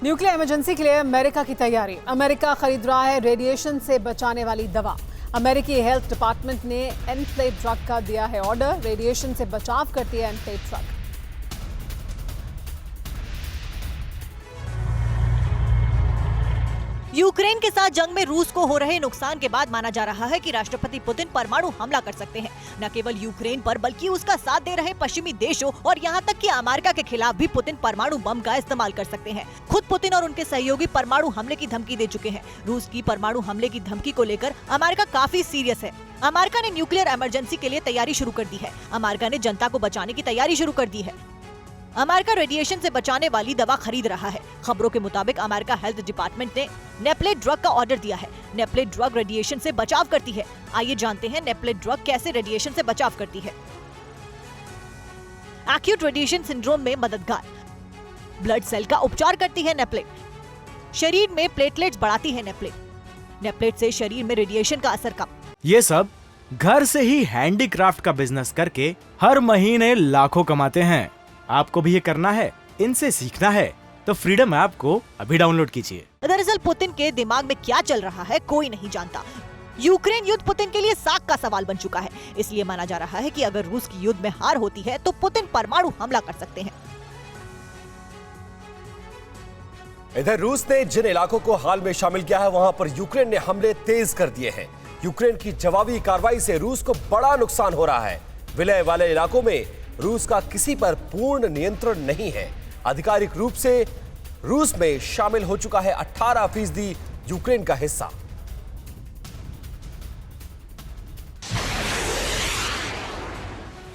Nuclear emergency के लिए America की तैयारी। अमेरिका खरीद रहा है रेडिएशन से बचाने वाली दवा। अमेरिकी हेल्थ डिपार्टमेंट ने एनफ्लेट ड्रग का दिया है ऑर्डर। रेडिएशन से बचाव करती है एनफ्लेट ड्रग। यूक्रेन के साथ जंग में रूस को हो रहे नुकसान के बाद माना जा रहा है कि राष्ट्रपति पुतिन परमाणु हमला कर सकते हैं। न केवल यूक्रेन पर बल्कि उसका साथ दे रहे पश्चिमी देशों और यहाँ तक कि अमेरिका के खिलाफ भी पुतिन परमाणु बम का इस्तेमाल कर सकते हैं। खुद पुतिन और उनके सहयोगी परमाणु हमले की धमकी दे चुके हैं। रूस की परमाणु हमले की धमकी को लेकर अमेरिका काफी सीरियस है। अमेरिका ने न्यूक्लियर इमरजेंसी के लिए तैयारी शुरू कर दी है। अमेरिका ने जनता को बचाने की तैयारी शुरू कर दी है। अमेरिका रेडिएशन से बचाने वाली दवा खरीद रहा है। खबरों के मुताबिक अमेरिका हेल्थ डिपार्टमेंट ने नेप्लेट ड्रग का ऑर्डर दिया है। नेप्लेट ड्रग रेडिएशन से बचाव करती है। आइए जानते हैं नेप्लेट ड्रग कैसे रेडिएशन से बचाव करती है। एक्यूट रेडिएशन सिंड्रोम में मददगार। ब्लड सेल का उपचार करती है नेप्लेट। शरीर में प्लेटलेट्स बढ़ाती है नेप्लेट। नेप्लेट से शरीर में रेडिएशन का असर कम। ये सब घर से ही हैंडीक्राफ्ट का बिजनेस करके हर महीने लाखों कमाते हैं। आपको भी ये करना है, इनसे सीखना है तो फ्रीडम ऐप को अभी डाउनलोड कीजिए। दरअसल पुतिन के दिमाग में क्या चल रहा है कोई नहीं जानता। यूक्रेन युद्ध पुतिन के लिए साख का सवाल बन चुका है। इसलिए माना जा रहा है कि अगर रूस की युद्ध में हार होती है तो पुतिन परमाणु हमला कर सकते हैं। इधर रूस ने जिन इलाकों को हाल में शामिल किया है वहां पर यूक्रेन ने हमले तेज कर दिए हैं। यूक्रेन की जवाबी कार्रवाई से रूस को बड़ा नुकसान हो रहा है। विलय वाले इलाकों में रूस का किसी पर पूर्ण नियंत्रण नहीं है। आधिकारिक रूप से रूस में शामिल हो चुका है 18% यूक्रेन का हिस्सा।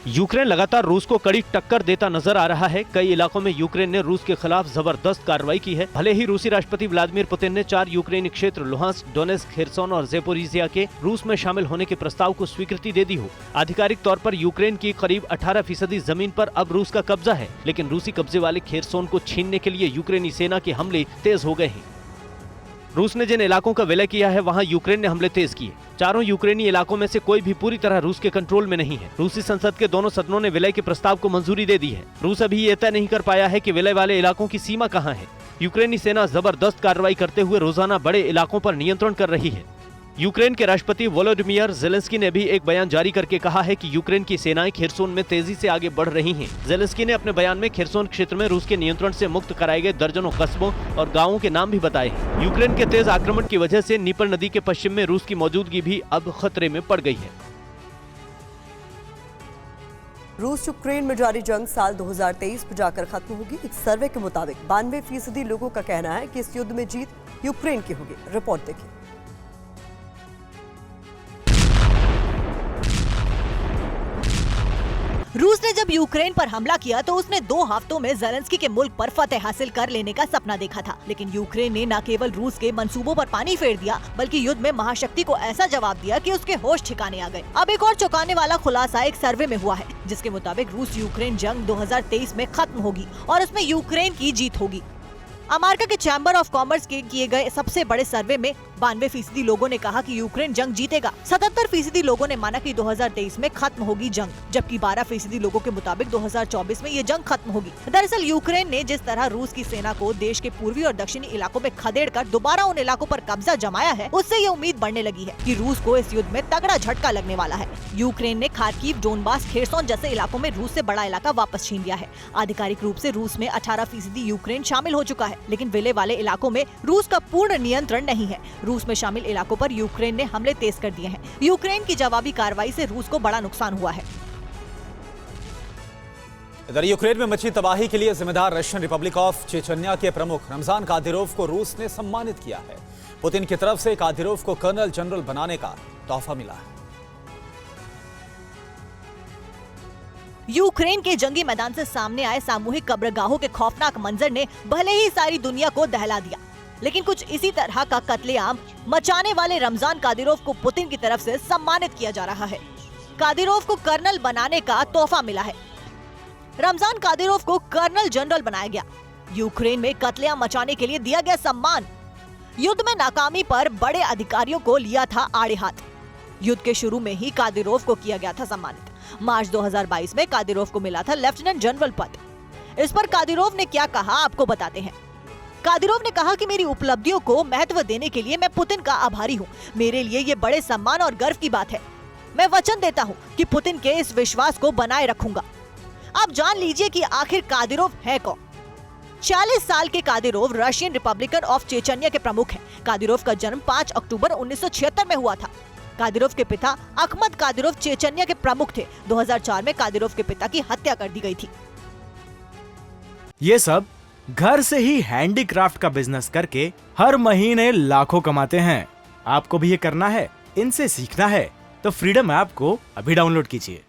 यूक्रेन लगातार रूस को कड़ी टक्कर देता नजर आ रहा है। कई इलाकों में यूक्रेन ने रूस के खिलाफ जबरदस्त कार्रवाई की है। भले ही रूसी राष्ट्रपति व्लादिमीर पुतिन ने 4 यूक्रेनी क्षेत्र लुहांस्क, डोनेस्क, खिर्सन और ज़ेपोरिजिया के रूस में शामिल होने के प्रस्ताव को स्वीकृति दे दी हो। आधिकारिक तौर पर यूक्रेन की करीब 18% जमीन पर अब रूस का कब्जा है, लेकिन रूसी कब्जे वाले खिर्सन को छीनने के लिए यूक्रेनी सेना के हमले तेज हो गए हैं। रूस ने जिन इलाकों का विलय किया है वहां यूक्रेन ने हमले तेज किए। चारों यूक्रेनी इलाकों में से कोई भी पूरी तरह रूस के कंट्रोल में नहीं है। रूसी संसद के दोनों सदनों ने विलय के प्रस्ताव को मंजूरी दे दी है। रूस अभी ये तय नहीं कर पाया है कि विलय वाले इलाकों की सीमा कहां है। यूक्रेनी सेना जबरदस्त कार्रवाई करते हुए रोजाना बड़े इलाकों पर नियंत्रण कर रही है। यूक्रेन के राष्ट्रपति वोलोडिमिर ज़ेलेंस्की ने भी एक बयान जारी करके कहा है कि यूक्रेन की सेनाएं खिर्सन में तेजी से आगे बढ़ रही हैं। ज़ेलेंस्की ने अपने बयान में खिर्सन क्षेत्र में रूस के नियंत्रण से मुक्त कराए गए दर्जनों कस्बों और गांवों के नाम भी बताए हैं। यूक्रेन के तेज आक्रमण की वजह से नीपर नदी के पश्चिम में रूस की मौजूदगी भी अब खतरे में पड़ गई है। रूस यूक्रेन में जारी जंग साल 2023 में जाकर खत्म होगी। एक सर्वे के मुताबिक 92% लोगों का कहना है कि इस युद्ध में जीत यूक्रेन की होगी। रिपोर्ट देखिए। रूस ने जब यूक्रेन पर हमला किया तो उसने 2 हफ्तों में ज़ेलेंस्की के मुल्क पर फतेह हासिल कर लेने का सपना देखा था। लेकिन यूक्रेन ने न केवल रूस के मंसूबों पर पानी फेर दिया बल्कि युद्ध में महाशक्ति को ऐसा जवाब दिया कि उसके होश ठिकाने आ गए। अब एक और चौंकाने वाला खुलासा एक सर्वे में हुआ है, जिसके मुताबिक रूस यूक्रेन जंग 2023 में खत्म होगी और उसमें यूक्रेन की जीत होगी। अमेरिका के चैम्बर ऑफ कॉमर्स के किए गए सबसे बड़े सर्वे में 92% लोगों ने कहा कि यूक्रेन जंग जीतेगा। 77% लोगों ने माना कि 2023 में खत्म होगी जंग, जबकि 12% लोगों के मुताबिक 2024 में ये जंग खत्म होगी। दरअसल यूक्रेन ने जिस तरह रूस की सेना को देश के पूर्वी और दक्षिणी इलाकों में खदेड़कर दोबारा उन इलाकों पर कब्जा जमाया है, उससे ये उम्मीद बढ़ने लगी है कि रूस को इस युद्ध में तगड़ा झटका लगने वाला है। यूक्रेन ने खार्किव, डोनबास, खेरसौन जैसे इलाकों में रूस से बड़ा इलाका वापस छीन लिया है। आधिकारिक रूप से रूस में 18% यूक्रेन शामिल हो चुका है, लेकिन विलय वाले इलाकों में रूस का पूर्ण नियंत्रण नहीं है। रूस में शामिल इलाकों पर यूक्रेन ने हमले तेज कर दिए हैं। यूक्रेन की जवाबी कार्रवाई से रूस को बड़ा नुकसान हुआ है। इधर यूक्रेन में मची तबाही के लिए जिम्मेदार रशियन रिपब्लिक ऑफ चेचन्या के प्रमुख रमजान कादिरोव को रूस ने सम्मानित किया है। पुतिन की तरफ से कादिरोव को कर्नल जनरल बनाने का तोहफा मिला है। यूक्रेन के जंगी मैदान से सामने आए सामूहिक कब्रगाहों के खौफनाक मंजर ने भले ही सारी दुनिया को दहला दिया, लेकिन कुछ इसी तरह का कत्लेआम मचाने वाले रमजान कादिरोव को पुतिन की तरफ से सम्मानित किया जा रहा है। कादिरोव को कर्नल बनाने का तोहफा मिला है। रमजान कादिरोव को कर्नल जनरल बनाया गया। यूक्रेन में कत्लेआम मचाने के लिए दिया गया सम्मान। युद्ध में नाकामी पर बड़े अधिकारियों को लिया था आड़े हाथ। युद्ध के शुरू में ही कादिरोव को किया गया था सम्मानित। मार्च 2022 में कादिरोव को मिला था लेफ्टिनेंट जनरल पद। इस पर कादिरोव ने क्या कहा आपको बताते हैं। कादिरोव ने कहा कि मेरी उपलब्धियों को महत्व देने के लिए मैं पुतिन का आभारी हूँ। मेरे लिए ये बड़े सम्मान और गर्व की बात है। मैं वचन देता हूँ कि पुतिन के इस विश्वास को बनाए रखूंगा। अब जान लीजिए कि आखिर कादिरोव है कौन। 40 साल के Kadyrov Russian Republican of Chechnya के प्रमुख हैं। कादिरोव का जन्म 5 अक्टूबर 1976 में हुआ था। कादिरोव के पिता अखमद कादिरोव चेचन्या के प्रमुख थे। 2004 में कादिरोव के पिता की हत्या कर दी गई थी। ये सब घर से ही हैंडीक्राफ्ट का बिजनेस करके हर महीने लाखों कमाते हैं। आपको भी ये करना है, इनसे सीखना है तो फ्रीडम ऐप को अभी डाउनलोड कीजिए।